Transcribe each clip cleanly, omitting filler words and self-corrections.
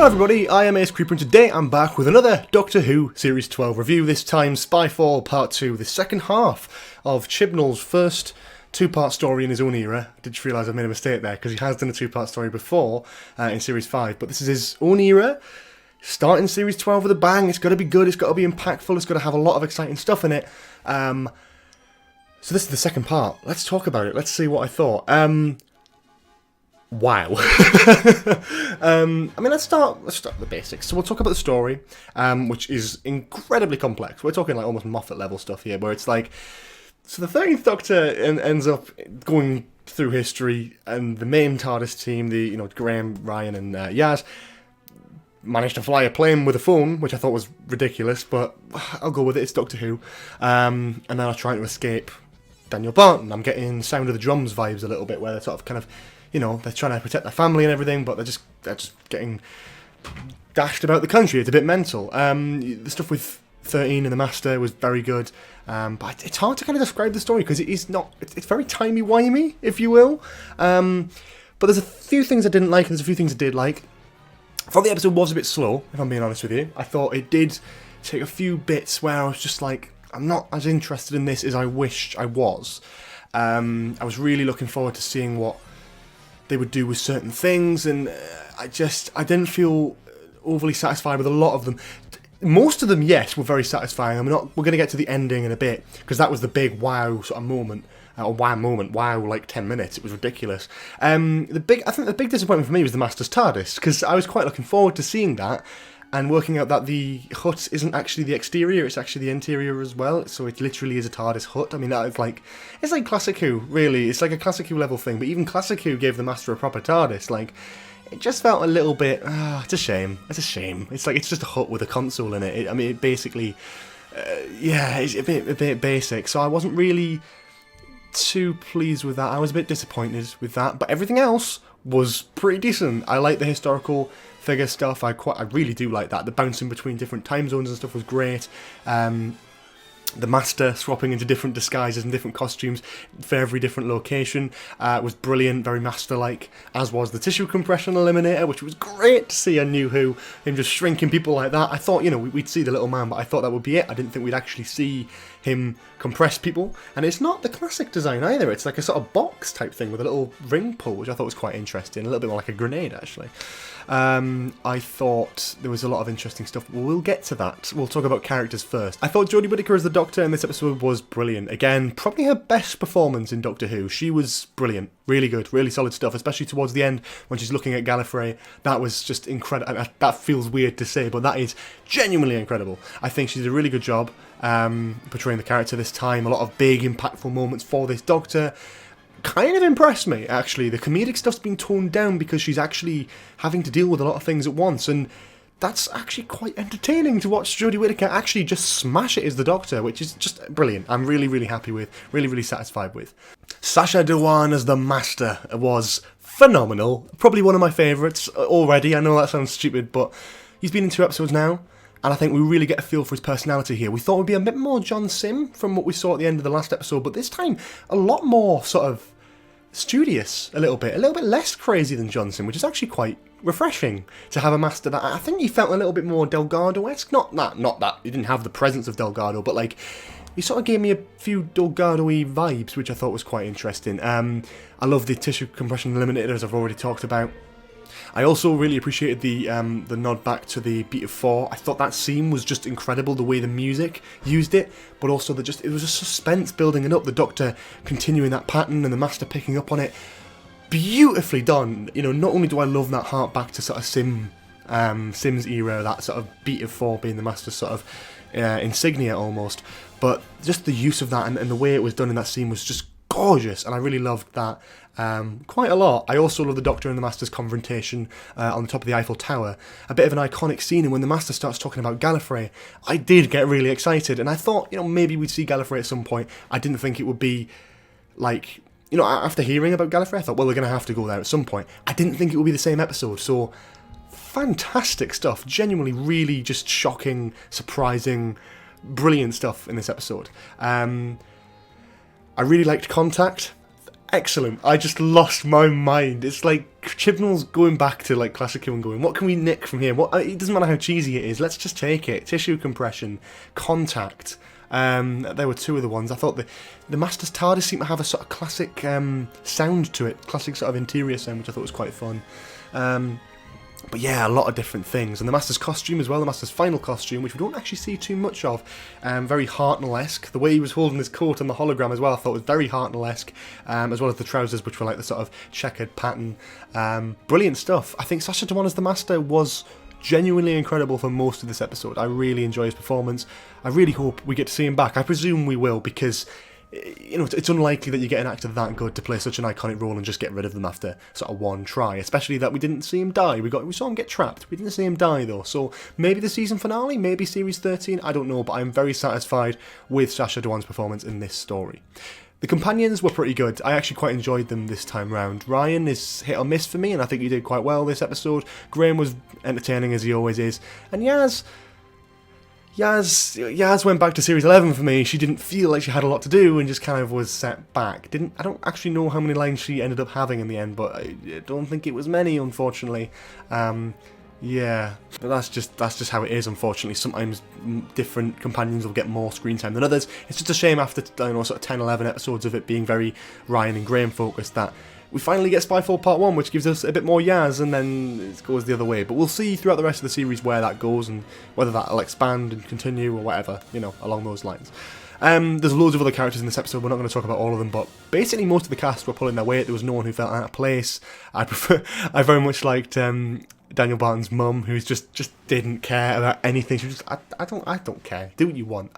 Hello everybody, I am Ace Creeper and today I'm back with another Doctor Who Series 12 review, this time Spyfall Part 2, the second half of Chibnall's first two-part story in his own era. I did just realise I've made a mistake there, because he has done a two-part story before in Series 5, but this is his own era, starting Series 12 with a bang. It's got to be good, it's got to be impactful, it's got to have a lot of exciting stuff in it. So this is the second part. Let's talk about it, let's see what I thought. Wow. I mean, let's start with the basics. So we'll talk about the story, which is incredibly complex. We're talking like almost Moffat level stuff here, where it's like, so the 13th Doctor ends up going through history, and the main TARDIS team, the Graham, Ryan, and Yaz, managed to fly a plane with a phone, which I thought was ridiculous, but I'll go with it. It's Doctor Who, and then I'm trying to escape Daniel Barton. I'm getting Sound of the Drums vibes a little bit, where they're sort of kind of, they're trying to protect their family and everything, but they're just getting dashed about the country. It's a bit mental. The stuff with 13 and the Master was very good, but it's hard to kind of describe the story because it's very timey-wimey, if you will. But there's a few things I didn't like, and there's a few things I did like. I thought the episode was a bit slow, if I'm being honest with you. I thought it did take a few bits where I was just like, I'm not as interested in this as I wished I was. I was really looking forward to seeing what they would do with certain things, and I didn't feel overly satisfied with a lot of them. Most of them, yes, were very satisfying. We're going to get to the ending in a bit, because that was the big wow sort of moment. Wow, like 10 minutes. It was ridiculous. I think the big disappointment for me was the Master's TARDIS, because I was quite looking forward to seeing that, and working out that the hut isn't actually the exterior, it's actually the interior as well, so it literally is a TARDIS hut. I mean, it's like Classic Who, really. It's like a Classic Who level thing, but even Classic Who gave the Master a proper TARDIS. Like, it just felt a little bit, it's a shame. It's a shame. It's like, it's just a hut with a console in it. It basically, it's a bit basic, so I wasn't really too pleased with that. I was a bit disappointed with that, but everything else was pretty decent. I like the historical figure stuff. I really do like that. The bouncing between different time zones and stuff was great. The Master swapping into different disguises and different costumes for every different location was brilliant, very Master-like, as was the tissue compression eliminator, which was great to see on New Who, him just shrinking people like that. I thought, we'd see the little man, but I thought that would be it. I didn't think we'd actually see him compress people, and it's not the classic design either. It's like a sort of box type thing with a little ring pull, which I thought was quite interesting, a little bit more like a grenade, actually. I thought there was a lot of interesting stuff, but we'll get to that. We'll talk about characters first. I thought Jodie Whittaker as the Doctor in this episode was brilliant. Again, probably her best performance in Doctor Who. She was brilliant. Really good, really solid stuff, especially towards the end when she's looking at Gallifrey. That was just incredible. That feels weird to say, but that is genuinely incredible. I think she did a really good job portraying the character this time. A lot of big, impactful moments for this Doctor. Kind of impressed me, actually. The comedic stuff's been toned down because she's actually having to deal with a lot of things at once, and that's actually quite entertaining to watch Jodie Whittaker actually just smash it as the Doctor, which is just brilliant. I'm really, really happy with, really satisfied with. Sacha Dhawan as the Master was phenomenal. Probably one of my favourites already. I know that sounds stupid, but he's been in 2 episodes now, and I think we really get a feel for his personality here. We thought it would be a bit more John Sim from what we saw at the end of the last episode, but this time a lot more sort of studious, a little bit less crazy than Johnson, which is actually quite refreshing to have a Master that I think he felt a little bit more Delgado-esque. Not that he didn't have the presence of Delgado, but like he sort of gave me a few Delgado-y vibes, which I thought was quite interesting. I love the tissue compression eliminator, as I've already talked about. I also really appreciated the nod back to the Beat of 4. I thought that scene was just incredible, the way the music used it, but also it was a suspense building it up, the Doctor continuing that pattern and the Master picking up on it. Beautifully done. Not only do I love that hark back to sort of Sim's era, that sort of Beat of 4 being the Master's sort of insignia almost, but just the use of that and the way it was done in that scene was just gorgeous, and I really loved that quite a lot. I also love the Doctor and the Master's confrontation on the top of the Eiffel Tower. A bit of an iconic scene, and when the Master starts talking about Gallifrey, I did get really excited, and I thought, maybe we'd see Gallifrey at some point. I didn't think it would be like, after hearing about Gallifrey, I thought, well, we're going to have to go there at some point. I didn't think it would be the same episode, so fantastic stuff. Genuinely really just shocking, surprising, brilliant stuff in this episode. I really liked Contact. excellent. I just lost my mind. It's like Chibnall's going back to like classic and going, what can we nick from here? It doesn't matter how cheesy it is. Let's just take it. Tissue compression, contact. There were two of the ones. I thought the Master's TARDIS seemed to have a sort of classic sound to it, classic sort of interior sound, which I thought was quite fun. But yeah, a lot of different things. And the Master's costume as well, the Master's final costume, which we don't actually see too much of. Very Hartnell-esque. The way he was holding his coat on the hologram as well, I thought was very Hartnell-esque. As well as the trousers, which were like the sort of checkered pattern. Brilliant stuff. I think Sacha Dhawan as the Master was genuinely incredible for most of this episode. I really enjoy his performance. I really hope we get to see him back. I presume we will, because it's unlikely that you get an actor that good to play such an iconic role and just get rid of them after sort of one try, especially that we didn't see him die. We saw him get trapped. We didn't see him die though. So maybe the season finale, maybe series 13, I don't know, but I'm very satisfied with Sacha Dhawan's performance in this story. The companions were pretty good. I actually quite enjoyed them this time round. Ryan is hit or miss for me, and I think he did quite well this episode. Graham was entertaining as he always is. And Yaz went back to series 11 for me. She didn't feel like she had a lot to do and just kind of was set back. I don't actually know how many lines she ended up having in the end, but I don't think it was many, unfortunately. Yeah, but that's just how it is, unfortunately. Sometimes different companions will get more screen time than others. It's just a shame after, sort of 10, 11 episodes of it being very Ryan and Graham focused that we finally get Spyfall Part 1, which gives us a bit more Yaz, and then it goes the other way. But we'll see throughout the rest of the series where that goes and whether that'll expand and continue or whatever, along those lines. There's loads of other characters in this episode. We're not going to talk about all of them, but basically most of the cast were pulling their weight. There was no one who felt out of place. I very much liked Daniel Barton's mum, who just didn't care about anything. She was just, I don't care. Do what you want.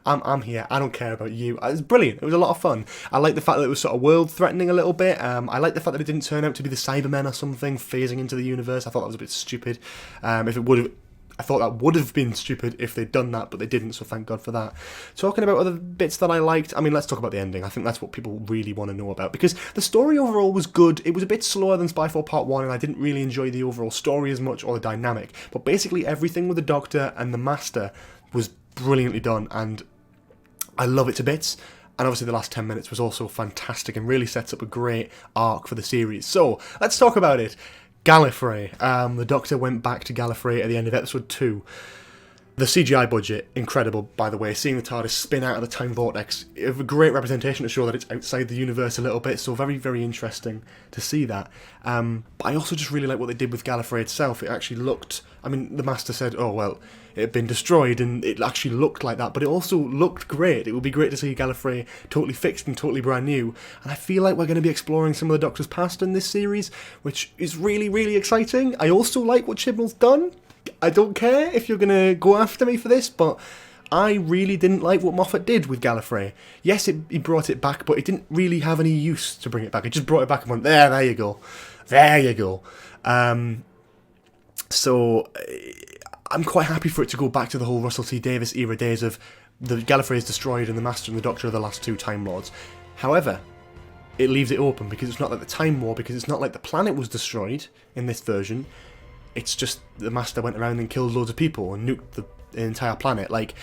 I'm here. I don't care about you. It was brilliant. It was a lot of fun. I like the fact that it was sort of world threatening a little bit. I like the fact that it didn't turn out to be the Cybermen or something phasing into the universe. I thought that was a bit stupid. I thought that would have been stupid if they'd done that, but they didn't, so thank God for that. Talking about other bits that I liked, let's talk about the ending. I think that's what people really want to know about, because the story overall was good. It was a bit slower than Spyfall Part 1, and I didn't really enjoy the overall story as much, or the dynamic, but basically everything with the Doctor and the Master was brilliantly done, and I love it to bits. And obviously the last 10 minutes was also fantastic and really sets up a great arc for the series. So, let's talk about it. Gallifrey. The Doctor went back to Gallifrey at the end of episode 2. The CGI budget, incredible, by the way. Seeing the TARDIS spin out of the time vortex, a great representation to show that it's outside the universe a little bit, so very, very interesting to see that. But I also just really like what they did with Gallifrey itself. It actually looked, the Master said, oh, well, it had been destroyed, and it actually looked like that, but it also looked great. It would be great to see Gallifrey totally fixed and totally brand new, and I feel like we're going to be exploring some of the Doctor's past in this series, which is really, really exciting. I also like what Chibnall's done. I don't care if you're going to go after me for this, but I really didn't like what Moffat did with Gallifrey. Yes, he brought it back, but it didn't really have any use to bring it back. It just brought it back and went, there you go. There you go. So I'm quite happy for it to go back to the whole Russell T Davies era days of the Gallifrey is destroyed and the Master and the Doctor are the last two Time Lords. However, it leaves it open because it's not like the Time War, because it's not like the planet was destroyed in this version. It's just the Master went around and killed loads of people and nuked the entire planet. Like,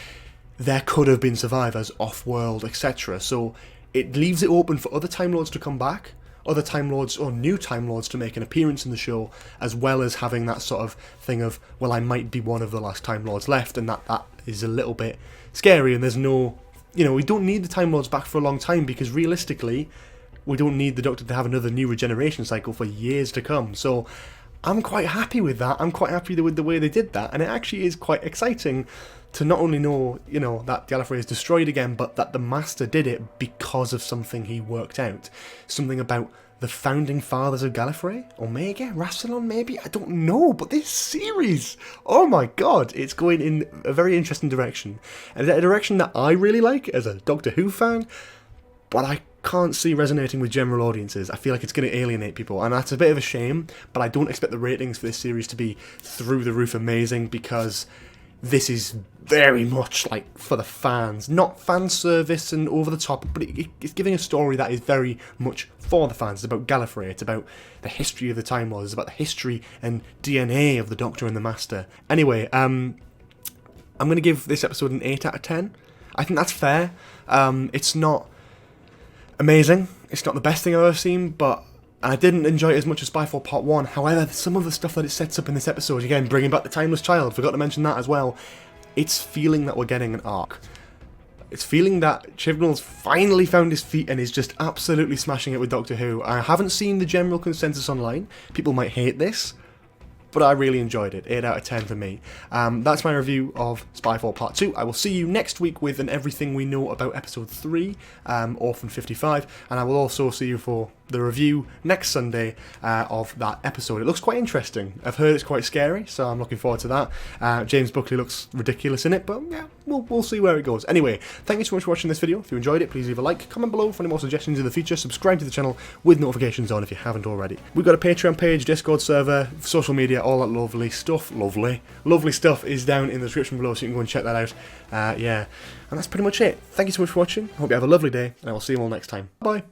there could have been survivors off-world, etc. So it leaves it open for other Time Lords to come back, other Time Lords or new Time Lords to make an appearance in the show, as well as having that sort of thing of, well, I might be one of the last Time Lords left, and that is a little bit scary, and there's no... we don't need the Time Lords back for a long time, because realistically, we don't need the Doctor to have another new regeneration cycle for years to come. So I'm quite happy with that. I'm quite happy with the way they did that, and it actually is quite exciting to not only know, that Gallifrey is destroyed again, but that the Master did it because of something he worked out. Something about the founding fathers of Gallifrey? Omega? Rassilon, maybe? I don't know, but this series, oh my god, it's going in a very interesting direction. And a direction that I really like as a Doctor Who fan, but I can't see resonating with general audiences. I feel like it's going to alienate people, and that's a bit of a shame, but I don't expect the ratings for this series to be through the roof amazing, because this is very much like for the fans. Not fan service and over the top, but it's giving a story that is very much for the fans. It's about Gallifrey, it's about the history of the Time Lords, it's about the history and DNA of the Doctor and the Master. Anyway, I'm going to give this episode an 8 out of 10. I think that's fair. It's not amazing, It's not the best thing I've ever seen, but I didn't enjoy it as much as Spyfall Part 1. However, some of the stuff that it sets up in this episode, again, bringing back the Timeless Child, forgot to mention that as well, it's feeling that we're getting an arc. It's feeling that Chibnall's finally found his feet and is just absolutely smashing it with Doctor Who. I haven't seen the general consensus online. People might hate this, but I really enjoyed it. 8 out of 10 for me. That's my review of Spyfall Part 2. I will see you next week with an Everything We Know About Episode 3, Orphan 55, and I will also see you for the review next Sunday of that episode. It looks quite interesting. I've heard it's quite scary, so I'm looking forward to that. James Buckley looks ridiculous in it, but yeah, we'll see where it goes. Anyway, thank you so much for watching this video. If you enjoyed it, please leave a like, comment below for any more suggestions in the future, subscribe to the channel with notifications on if you haven't already. We've got a Patreon page, Discord server, social media, all that lovely stuff. Lovely stuff is down in the description below, so you can go and check that out. Yeah, and that's pretty much it. Thank you so much for watching. I hope you have a lovely day, and I will see you all next time. Bye.